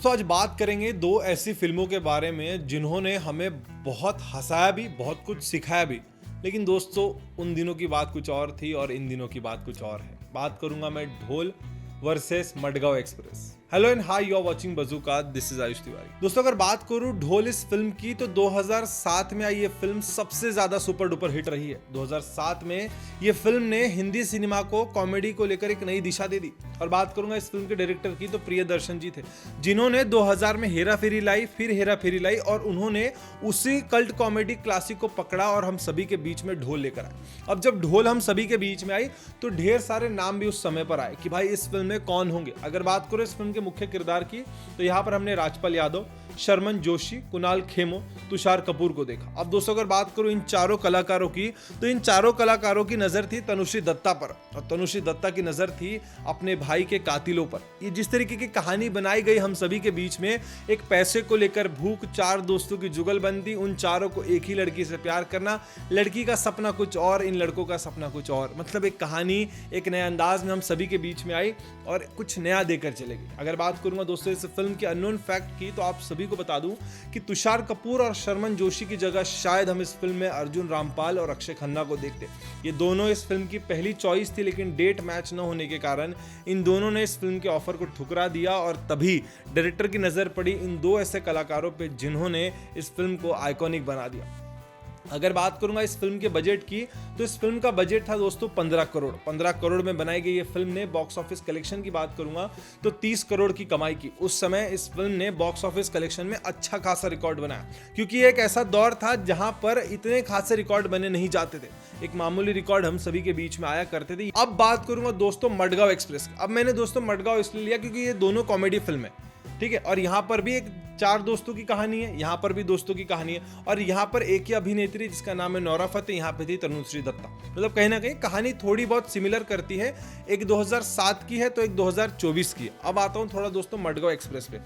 दोस्तों आज बात करेंगे दो ऐसी फिल्मों के बारे में जिन्होंने हमें बहुत हंसाया भी, बहुत कुछ सिखाया भी। लेकिन दोस्तों उन दिनों की बात कुछ और थी और इन दिनों की बात कुछ और है। बात करूंगा मैं Dhol versus Madgaon Express. Hello and hi, you are watching Bazooka, this is Ayush Tiwari. दोस्तों अगर बात करूं ढोल इस फिल्म की तो 2007 में आई ये फिल्म सबसे ज्यादा सुपर डुपर हिट रही है। 2007 में ये फिल्म ने हिंदी सिनेमा को कॉमेडी को लेकर एक नई दिशा दे दी। और बात करूंगा इस फिल्म के डायरेक्टर की तो प्रियदर्शन जी थे, जिन्होंने 2000 में हेरा फेरी लाई, फिर हेरा फेरी लाई और उन्होंने उसी कल्ट कॉमेडी क्लासिक को पकड़ा और हम सभी के बीच में ढोल लेकर आए। अब जब ढोल हम सभी के बीच में आई तो ढेर सारे नाम भी उस समय पर आए कि भाई इस फिल्म में कौन होंगे। अगर बात करो इस फिल्म के मुख्य किरदार की तो यहाँ पर हमने राजपाल यादव, शर्मन जोशी, कुणाल खेमो, तुषार कपूर को देखा। अब दोस्तों अगर बात करूं इन चारों कलाकारों की तो इन चारों कलाकारों की नजर थी तनुश्री दत्ता पर और तनुश्री दत्ता की नजर थी अपने भाई के कातिलों पर। ये जिस तरीके की कहानी बनाई गई हम सभी के बीच में, एक पैसे को लेकर भूख, चार दोस्तों की जुगलबंदी, उन चारों को एक ही लड़की से प्यार करना, लड़की का सपना कुछ और, इन लड़कों का सपना कुछ और। मतलब एक कहानी एक नए अंदाज में हम सभी के बीच में आई और कुछ नया देकर चले गई। अगर बात करूंगा दोस्तों इस फिल्म के अननोन फैक्ट की तो आप सभी को बता दूं कि तुषार कपूर और शर्मन जोशी की जगह शायद हम इस फिल्म में अर्जुन रामपाल और अक्षय खन्ना को देखते। ये दोनों इस फिल्म की पहली चॉइस थी, लेकिन डेट मैच न होने के कारण इन दोनों ने इस फिल्म के ऑफर को ठुकरा दिया और तभी डायरेक्टर की नजर पड़ी इन दो ऐसे कलाकारों पे जिन्होंने इस फिल्म को आइकॉनिक बना दिया। अगर बात करूंगा इस फिल्म के बजट की तो इस फिल्म का बजट था दोस्तों 15 करोड़। 15 करोड़ में बनाई गई ये फिल्म ने बॉक्स ऑफिस कलेक्शन की बात करूंगा तो 30 करोड़ की कमाई की। उस समय इस फिल्म ने बॉक्स ऑफिस कलेक्शन में अच्छा खासा रिकॉर्ड बनाया, क्योंकि ये एक ऐसा दौर था जहां पर इतने खासे रिकॉर्ड बने नहीं जाते थे। एक मामूली रिकॉर्ड हम सभी के बीच में आया करते थे। अब बात करूंगा दोस्तों मडगांव एक्सप्रेस। अब मैंने दोस्तों मडगांव इसलिए लिया क्योंकि ये दोनों कॉमेडी फिल्म है, ठीक है, और यहाँ पर भी एक चार दोस्तों की कहानी है, यहाँ पर भी दोस्तों की कहानी है और यहाँ पर एक ही अभिनेत्री जिसका नाम है नोरा फतेही, यहाँ पे थी तनुश्री दत्ता। मतलब कहीं ना कहीं कहानी थोड़ी बहुत सिमिलर करती है। एक 2007 की है तो एक 2024 की है। अब आता हूँ थोड़ा दोस्तों मडगांव एक्सप्रेस पे।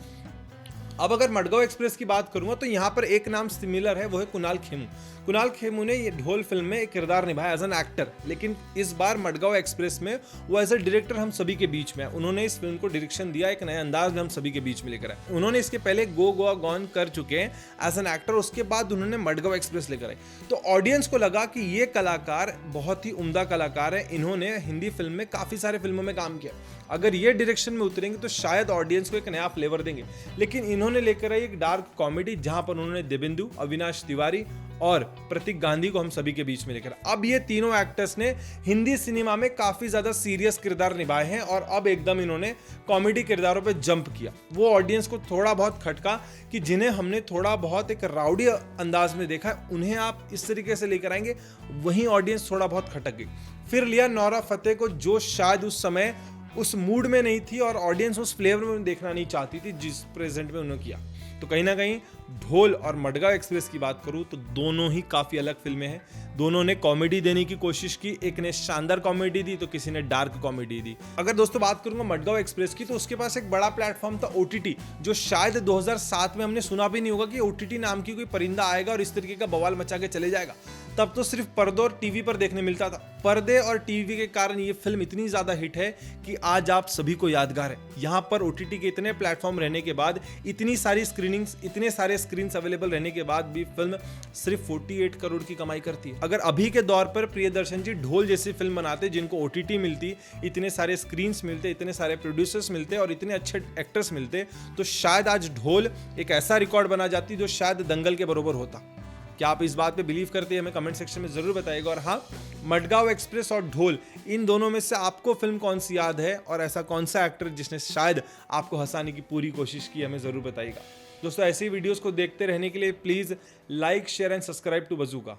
अब अगर मडगांव एक्सप्रेस की बात करूंगा तो यहाँ पर एक नाम सिमिलर है, वो है कुणाल खेमू। कुणाल खेमू ने ये ढोल फिल्म में एक किरदार निभाया एज एन एक्टर, लेकिन इस बार मडगांव एक्सप्रेस में वो एज ए डायरेक्टर हम सभी के बीच में। उन्होंने इस फिल्म को डायरेक्शन दिया, एक नए अंदाज में हम सभी के बीच में लेकर आए। उन्होंने इसके पहले गो गोवा गॉन कर चुके हैं एज एन एक्टर, उसके बाद उन्होंने मडगांव एक्सप्रेस लेकर आए। तो ऑडियंस को लगा कि ये कलाकार बहुत ही उम्दा कलाकार है, इन्होंने हिंदी फिल्म में काफी सारे फिल्मों में काम किया, अगर ये डायरेक्शन में उतरेंगे तो शायद ऑडियंस को एक नया फ्लेवर देंगे। लेकिन इन्होंने लेकर आई एक डार्क कॉमेडी जहां पर उन्होंने देवेंदु, अविनाश तिवारी और प्रतीक गांधी को हम सभी के बीच में लेकर। अब ये तीनों एक्टर्स ने हिंदी सिनेमा में काफी ज्यादा सीरियस किरदार निभाए हैं और अब एकदम इन्होंने कॉमेडी किरदारों पे जंप किया। वो ऑडियंस को थोड़ा बहुत खटका कि जिन्हें हमने थोड़ा बहुत एक राउडी अंदाज में देखा, उन्हें आप इस तरीके से लेकर आएंगे, वहीं ऑडियंस थोड़ा बहुत खटक गई। फिर लिया नोरा फतेही को, जो शायद उस समय उस मूड में नहीं थी और ऑडियंस उस फ्लेवर में देखना नहीं चाहती थी जिस प्रेजेंट में उन्होंने किया। तो कहीं ना कहीं ढोल और मडगांव एक्सप्रेस की बात करूं तो दोनों ही काफी अलग फिल्में हैं। दोनों ने कॉमेडी देने की कोशिश की, एक ने शानदार कॉमेडी दी तो किसी ने डार्क कॉमेडी दी। अगर दोस्तों बात करूंगा मडगांव एक्सप्रेस की तो उसके पास एक बड़ा प्लेटफॉर्म था ओटीटी, जो शायद 2007 में हमने सुना भी नहीं होगा कि ओटीटी नाम की कोई परिंदा आएगा और इस तरीके का बवाल मचा के चले जाएगा। तब तो सिर्फ पर्दे और टीवी पर देखने मिलता था। पर्दे और टीवी के कारण ये फिल्म इतनी ज्यादा हिट है कि आज आप सभी को यादगार है। यहाँ पर ओटीटी के इतने प्लेटफॉर्म रहने के बाद, इतनी सारी स्क्रीनिंग्स, इतने सारे स्क्रीन्स अवेलेबल रहने के बाद भी फिल्म सिर्फ 48 करोड़ की कमाई करती है। अगर अभी के दौर पर प्रियदर्शन जी ढोल जैसी फिल्म बनाते जिनको ओटीटी मिलती, इतने सारे स्क्रीन्स मिलते, इतने सारे प्रोड्यूसर्स मिलते और इतने अच्छे एक्टर्स मिलते, तो शायद आज ढोल एक ऐसा रिकॉर्ड बना जाती जो शायद दंगल के बराबर होता। क्या आप इस बात पे बिलीव करते हैं? हमें कमेंट सेक्शन में जरूर बताइएगा। और हाँ, मडगांव एक्सप्रेस और ढोल, इन दोनों में से आपको फिल्म कौन सी याद है और ऐसा कौन सा एक्टर जिसने शायद आपको हंसाने की पूरी कोशिश की, हमें जरूर बताइएगा। दोस्तों ऐसी वीडियोस को देखते रहने के लिए please like, share and subscribe to बजूका।